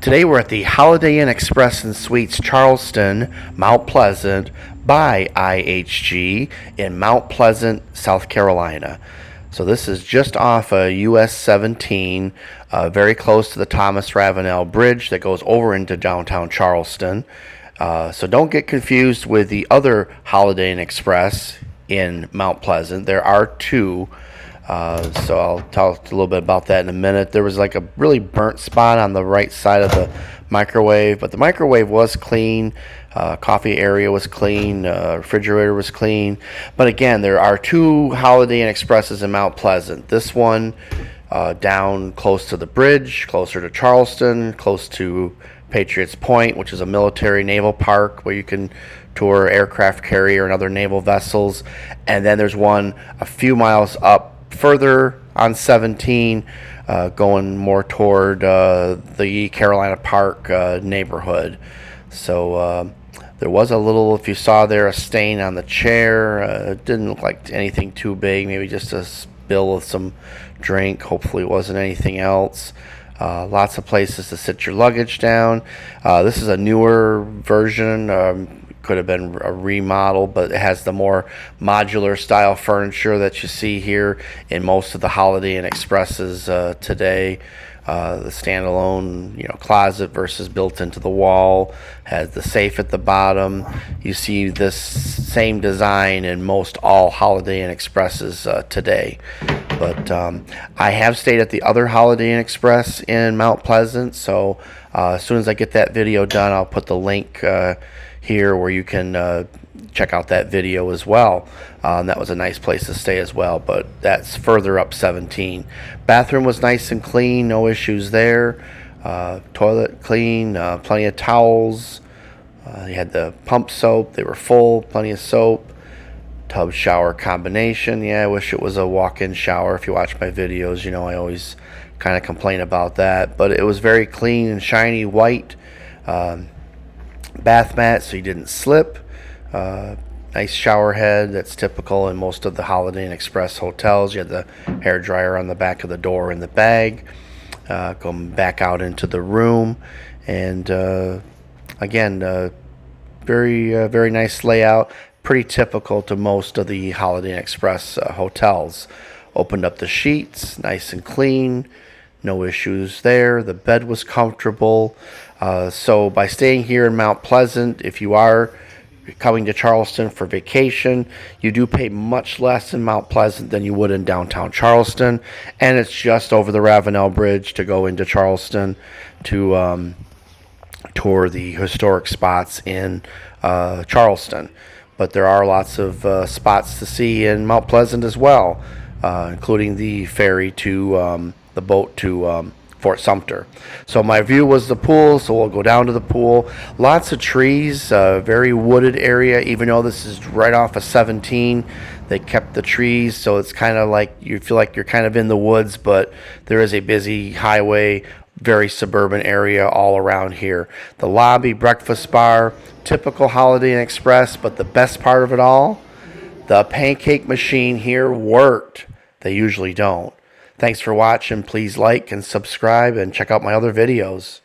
Today we're at the Holiday Inn Express and Suites Charleston, Mount Pleasant by IHG in Mount Pleasant, South Carolina. So this is just off US 17, very close to the Thomas Ravenel Bridge that goes over into downtown Charleston. So don't get confused with the other Holiday Inn Express in Mount Pleasant. There are two. So I'll talk a little bit about that in a minute. There was like a really burnt spot on the right side of the microwave, but the microwave was clean. Coffee area was clean. Refrigerator was clean. But again, there are two Holiday Inn Expresses in Mount Pleasant. This one down close to the bridge, closer to Charleston, close to Patriotspoint, which is a military naval park where you can tour aircraft carrier and other naval vessels. And then there's one a few miles up further on 17, going more toward the Carolina Park neighborhood. So there was a little, if you saw there, a stain on the chair. It didn't look like anything too big, maybe just a spill of some drink. Hopefully it wasn't anything else. Lots of places to sit your luggage down. This is a newer version. Could have been a remodel, but it has the more modular style furniture that you see here in most of the Holiday Inn Expresses today. The standalone, closet versus built into the wall, has the safe at the bottom. You see this same design in most all Holiday Inn Expresses today. But I have stayed at the other Holiday Inn Express in Mount Pleasant, so as soon as I get that video done, I'll put the link here where you can check out that video as well. That was a nice place to stay as well, but that's further up 17. Bathroom was nice and clean, no issues there. Toilet clean, plenty of towels. You had the pump soap, they were full, plenty of soap. Tub shower combination. Yeah, I wish it was a walk-in shower. If you watch my videos, I always kind of complain about that, but it was very clean and shiny white. Bath mat so you didn't slip. Nice shower head that's typical in most of the Holiday Inn Express hotels. You had the hair dryer on the back of the door in the bag. Going back out into the room, and again, very nice layout. Pretty typical to most of the Holiday Inn Express hotels. Opened up the sheets, nice and clean. No issues there. The bed was comfortable. So by staying here in Mount Pleasant, if you are coming to Charleston for vacation, you do pay much less in Mount Pleasant than you would in downtown Charleston. And it's just over the Ravenel Bridge to go into Charleston to tour the historic spots in Charleston. But there are lots of spots to see in Mount Pleasant as well, including the ferry to the boat to Ftsumter. So my view was the pool, so we'll go down to the pool. Lots of trees, very wooded area, even though this is right off of 17. They kept the trees, so it's kind of like you feel like you're kind of in the woods, but there is a busy highway, very suburban area all around here. The lobby, breakfast bar, typical Holiday Inn Express, but the best part of it all, the pancake machine here worked. They usually don't. Thanks for watching. Please like and subscribe and check out my other videos.